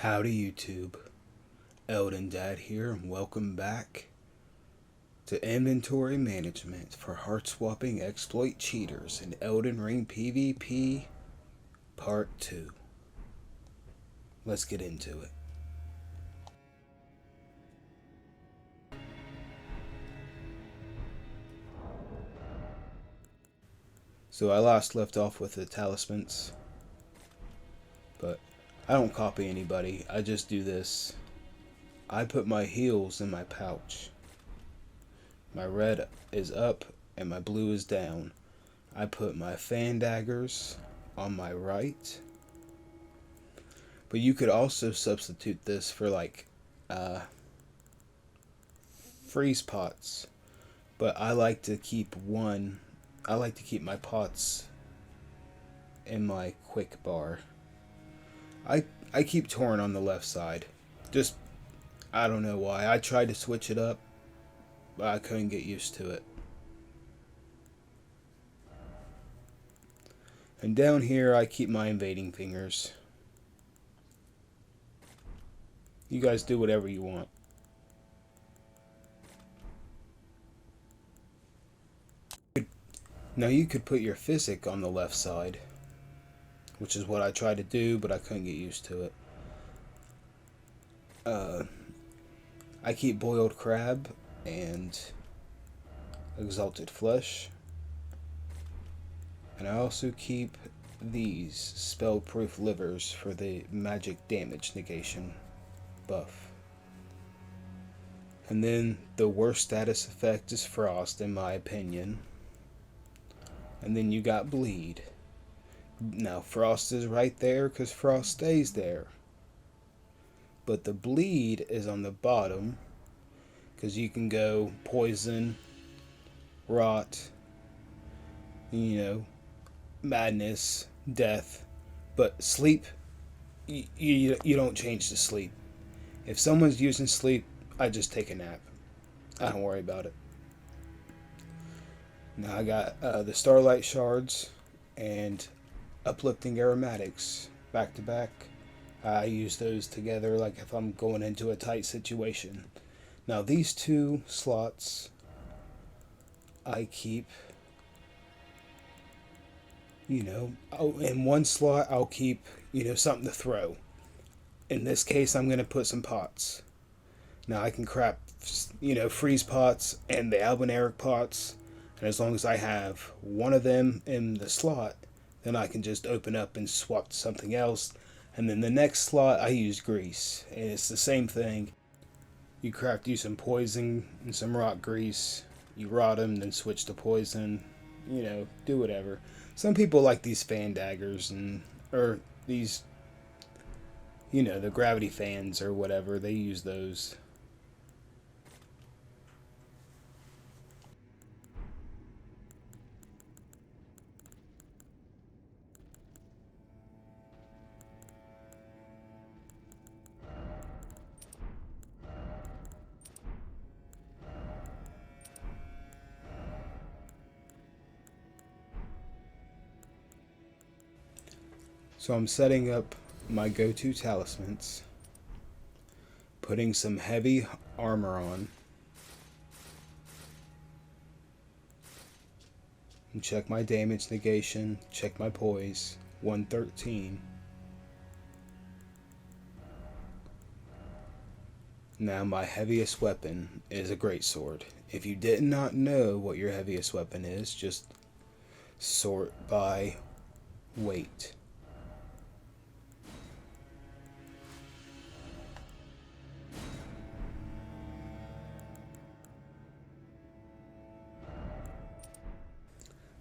Howdy YouTube, Elden Dad here, and welcome back to Inventory Management for Heart Swapping Exploit Cheaters in Elden Ring PvP Part 2. Let's get into it. So I left off with the talismans, but I don't copy anybody, I just do this. I put my heals in my pouch. My red is up and my blue is down. I put my fan daggers on my right. But you could also substitute this for freeze pots. But I like to keep my pots in my quick bar. I keep Torn on the left side. Just, I don't know why. I tried to switch it up, but I couldn't get used to it. And down here I keep my invading fingers. You guys do whatever you want. Now you could put your physic on the left side, which is what I tried to do, but I couldn't get used to it. I keep boiled crab and exalted flesh. And I also keep these spell-proof livers for the magic damage negation buff. And then the worst status effect is frost, in my opinion. And then you got bleed. Now frost is right there because frost stays there. But the bleed is on the bottom because you can go poison, rot, madness, death. But sleep, you don't change the sleep. If someone's using sleep, I just take a nap. I don't worry about it. Now I got the Starlight Shards and Uplifting Aromatics back to back. I use those together like if I'm going into a tight situation. Now these two slots I keep, in one slot I'll keep, something to throw. In this case I'm going to put some pots. Now I can craft, freeze pots and the albinauric pots. And as long as I have one of them in the slot, then I can just open up and swap to something else. And then the next slot I use grease. And it's the same thing. You craft you some poison and some rock grease. You rot them, then switch to poison. Do whatever. Some people like these fan daggers or these, the gravity fans or whatever. They use those. So I'm setting up my go-to talismans, putting some heavy armor on, and check my damage negation, check my poise, 113. Now my heaviest weapon is a greatsword. If you did not know what your heaviest weapon is, just sort by weight.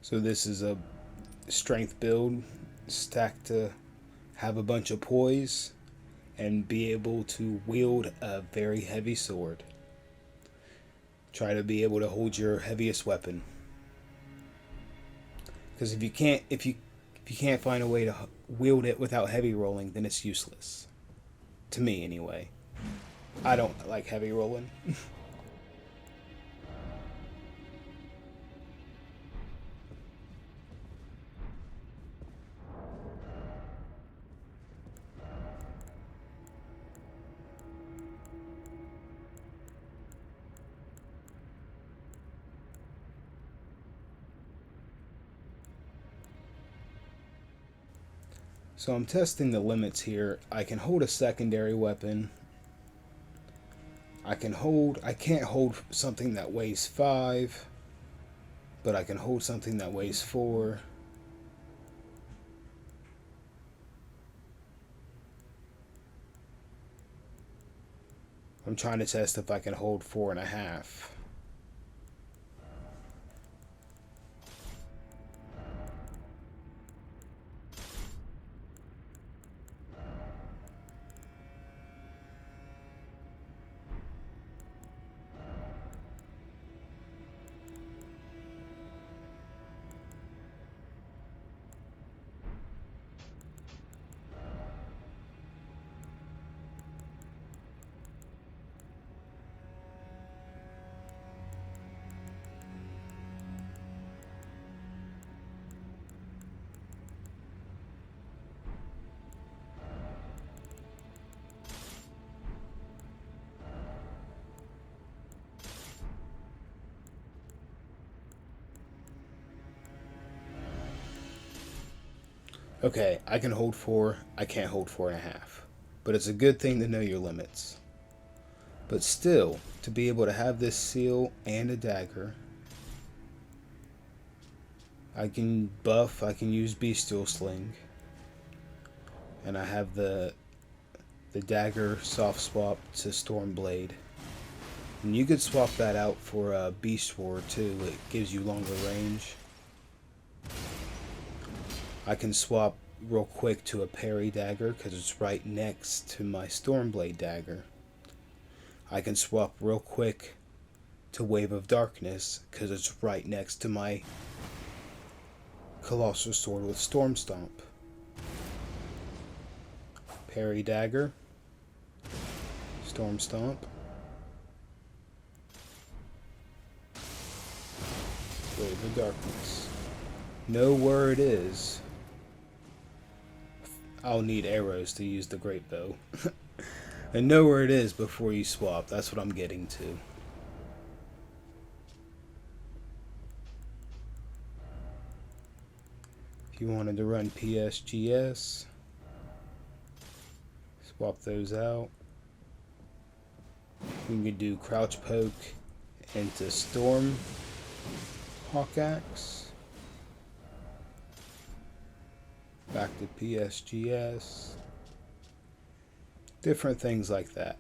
So this is a strength build stacked to have a bunch of poise and be able to wield a very heavy sword. Try to be able to hold your heaviest weapon. Because if you can't find a way to wield it without heavy rolling, then it's useless. To me anyway. I don't like heavy rolling. So I'm testing the limits here. I can hold a secondary weapon. I can't hold something that weighs 5, but I can hold something that weighs 4. I'm trying to test if I can hold 4.5. Okay, I can hold 4, I can't hold 4.5. But it's a good thing to know your limits. But still, to be able to have this seal and a dagger, I can use Bestial Sling. And I have the dagger soft swap to Stormblade. And you could swap that out for a Beast Sword too, it gives you longer range. I can swap real quick to a parry dagger because it's right next to my Stormblade dagger. I can swap real quick to Wave of Darkness because it's right next to my Colossal Sword with Storm Stomp. Parry dagger, Storm Stomp, Wave of Darkness. Know where it is. I'll need arrows to use the great bow. And know where it is before you swap. That's what I'm getting to. If you wanted to run PSGS, swap those out. You can do Crouch Poke into Storm Hawkaxe. Back to PSGS. Different things like that.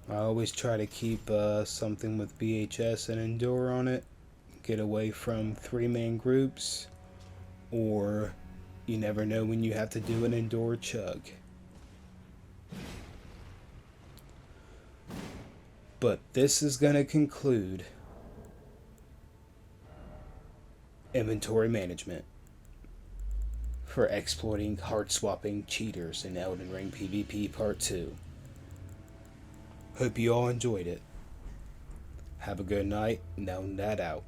I always try to keep something with BHS and Endure on it. Get away from 3-man groups. Or you never know when you have to do an Endure chug. But this is going to conclude inventory management for exploiting heart swapping cheaters in Elden Ring PvP Part 2. Hope you all enjoyed it. Have a good night. Now, Nat out.